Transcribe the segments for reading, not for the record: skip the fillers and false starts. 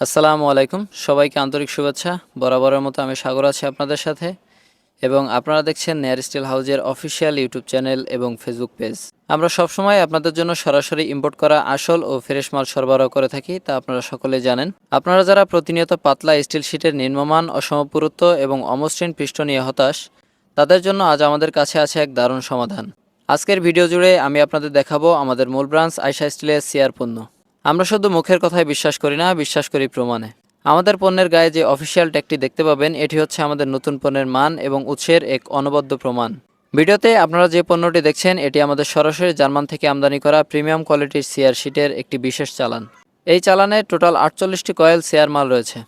আসসালামু আলাইকুম, সবাইকে আন্তরিক শুভেচ্ছা। বরাবরের মতো আমি সাগর আছি আপনাদের সাথে, এবং আপনারা দেখছেন নেয়ার স্টিল হাউজের অফিসিয়াল ইউটিউব চ্যানেল এবং ফেসবুক পেজ। আমরা সবসময় আপনাদের জন্য সরাসরি ইম্পোর্ট করা আসল ও ফ্রেশ মাল সরবরাহ করে থাকি, তা আপনারা সকলেই জানেন। আপনারা যারা প্রতিনিয়ত পাতলা স্টিল শিটের নিম্নমান, অসমপুরুত্ব এবং অমসৃণ পৃষ্ঠ নিয়ে হতাশ, তাদের জন্য আজ আমাদের কাছে আছে এক দারুণ সমাধান। আজকের ভিডিও জুড়ে আমি আপনাদের দেখাবো আমাদের মূল ব্রাঞ্চ আয়শা স্টিলের সিআর পণ্য। আমরা শুধু মুখের কথায় বিশ্বাস করি না, বিশ্বাস করি প্রমাণে। আমাদের পণ্যের গায়ে যে অফিসিয়াল ট্যাগটি দেখতে পাবেন, এটি হচ্ছে আমাদের নতুন পণ্যের মান এবং উৎসের এক অনবদ্য প্রমাণ। ভিডিওতে আপনারা যে পণ্যটি দেখছেন, এটি আমাদের সরাসরি জার্মান থেকে আমদানি করা প্রিমিয়াম কোয়ালিটির সিআর শিটের একটি বিশেষ চালান। এই চালানে টোটাল 48টি কয়েল সিআর মাল রয়েছে।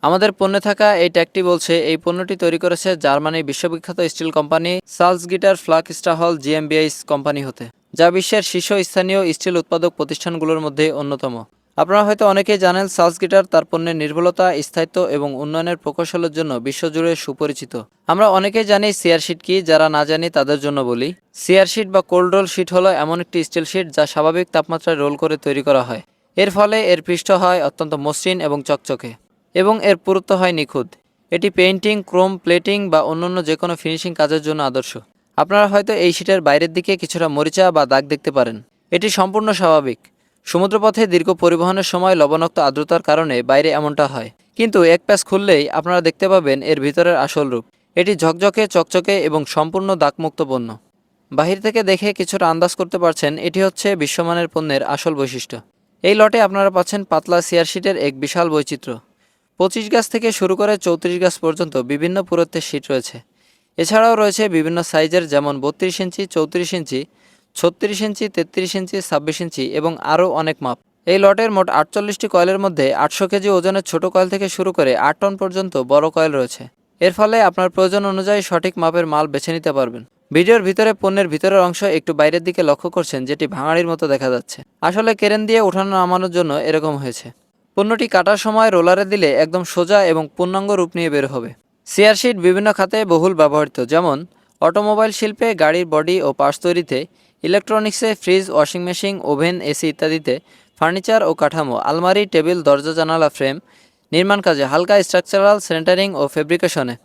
আমাদের পণ্যে থাকা এই ট্যাগটি বলছে এই পণ্যটি তৈরি করেছে জার্মানির বিশ্ববিখ্যাত স্টিল কোম্পানি সালজগিটার ফ্লাকস্টাহল জিএমবিএইচ কোম্পানি হতে, যা বিশ্বের শীর্ষস্থানীয় স্টিল উৎপাদক প্রতিষ্ঠানগুলোর মধ্যে অন্যতম। আপনারা হয়তো অনেকেই জানেন সালজগিটার তার পণ্যের নির্ভুলতা, স্থায়িত্ব এবং উন্নয়নের প্রকৌশলের জন্য বিশ্বজুড়ে সুপরিচিত। আমরা অনেকেই জানি সিআর শিট কি, যারা না জানি তাদের জন্য বলি। সিআর শিট বা কোল্ড রোল শিট হলো এমন একটি স্টিল শিট যা স্বাভাবিক তাপমাত্রায় রোল করে তৈরি করা হয়। এর ফলে এর পৃষ্ঠ হয় অত্যন্ত মসৃণ এবং চকচকে, এবং এর পুরুত্ব হয় নিখুঁত। এটি পেইন্টিং, ক্রোম প্লেটিং বা অন্যান্য যে কোনো ফিনিশিং কাজের জন্য আদর্শ। আপনারা হয়তো এই শিটের বাইরের দিকে কিছুটা মরিচা বা দাগ দেখতে পারেন। এটি সম্পূর্ণ স্বাভাবিক। সমুদ্রপথে দীর্ঘ পরিবহনের সময় লবণাক্ত আর্দ্রতার কারণে বাইরে এমনটা হয়, কিন্তু এক প্যাচ খুললেই আপনারা দেখতে পাবেন এর ভিতরের আসল রূপ। এটি ঝকঝকে, চকচকে এবং সম্পূর্ণ দাগমুক্ত পণ্য। বাহির থেকে দেখে কিছুটা আন্দাজ করতে পারছেন, এটি হচ্ছে বিশ্বমানের পণ্যের আসল বৈশিষ্ট্য। এই লটে আপনারা পাচ্ছেন পাতলা সিআর শিটের এক বিশাল বৈচিত্র্য। 25 গাছ থেকে শুরু করে 34 গাছ পর্যন্ত বিভিন্ন পুরুত্বের শিট রয়েছে। এছাড়াও রয়েছে বিভিন্ন সাইজের, যেমন 32 ইঞ্চি, 34 ইঞ্চি, 36 ইঞ্চি, 33 ইঞ্চি, 26 ইঞ্চি এবং আরও অনেক মাপ। এই লটের মোট 48টি কয়েলের মধ্যে 800 কেজি ওজনের ছোট কয়েল থেকে শুরু করে 8 টন পর্যন্ত বড় কয়েল রয়েছে। এর ফলে আপনার প্রয়োজন অনুযায়ী সঠিক মাপের মাল বেছে নিতে পারবেন। ভিডিওর ভিতরে পণ্যের ভিতরের অংশ একটু বাইরের দিকে লক্ষ্য করছেন, যেটি ভাঙাড়ির মতো দেখা যাচ্ছে। আসলে ক্রেন দিয়ে ওঠানো নামানোর জন্য এরকম হয়েছে। পণ্যটি কাটার সময় রোলারে দিলে একদম সোজা এবং পূর্ণাঙ্গ রূপ নিয়ে বের হবে। সিআর শিট বিভিন্ন খাতে বহুল ব্যবহৃত, যেমন অটোমোবাইল শিল্পে, গাড়ির বডি ও পার্টস তৈরিতে, ইলেকট্রনিক্সে, fridge, washing machine, oven, AC ইত্যাদিতে, ফার্নিচার ও কাঠামো, আলমারি, টেবিল, দরজা, জানালা, ফ্রেম, নির্মাণ কাজে, হালকা স্ট্রাকচারাল, সেন্টারিং ও ফেব্রিকেশনে,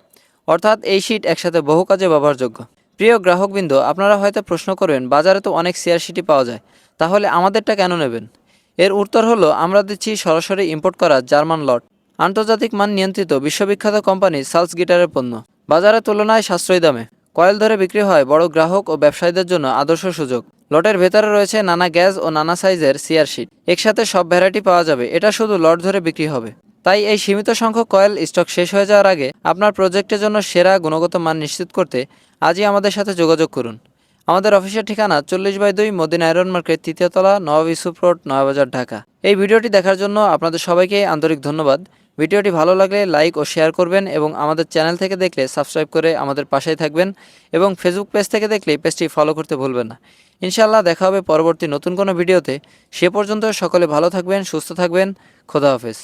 অর্থাৎ এই শিট একসাথে বহু কাজে ব্যবহারযোগ্য। প্রিয় গ্রাহকবৃন্দ, আপনারা হয়তো প্রশ্ন করবেন, বাজারে তো অনেক সিআর শিটই পাওয়া যায়, তাহলে আমাদেরটা কেন নেবেন? এর উত্তর হলো, আমরা দিচ্ছি সরাসরি ইম্পোর্ট করা জার্মান লট, আন্তর্জাতিক মান নিয়ন্ত্রিত বিশ্ববিখ্যাত কোম্পানি সালজগিটারের পণ্য। বাজারের তুলনায় সাশ্রয়ী দামে কয়েল ধরে বিক্রি হয় বড় গ্রাহক ও ব্যবসায়ীদের জন্য আদর্শ সুযোগ। লটের ভেতরে রয়েছে নানা গ্যাস ও নানা সাইজের সিআর শিট। একসাথে সব ভ্যারাইটি পাওয়া যাবে। এটা শুধু লট ধরে বিক্রি হবে, তাই এই সীমিত সংখ্যক কয়েল স্টক শেষ হয়ে যাওয়ার আগে আপনার প্রজেক্টের জন্য সেরা গুণগত মান নিশ্চিত করতে আজই আমাদের সাথে যোগাযোগ করুন। আমাদের অফিসের ঠিকানা 40/2 মদিনা আয়রন মার্কেট, 3য় তলা, নবাব ইউসুফ রোড, নয়াবাজার, ঢাকা। এই ভিডিওটি দেখার জন্য আপনাদের সবাইকে আন্তরিক ধন্যবাদ। ভিডিওটি ভালো লাগলে লাইক ও শেয়ার করবেন, এবং আমাদের চ্যানেল থেকে দেখলে সাবস্ক্রাইব করে আমাদের পাশেই থাকবেন, এবং ফেসবুক পেজ থেকে দেখলে পেজটি ফলো করতে ভুলবেন না। ইনশাআল্লাহ দেখা হবে পরবর্তী নতুন কোনো ভিডিওতে। সে পর্যন্ত সকলে ভালো থাকবেন, সুস্থ থাকবেন। খোদা হাফেজ।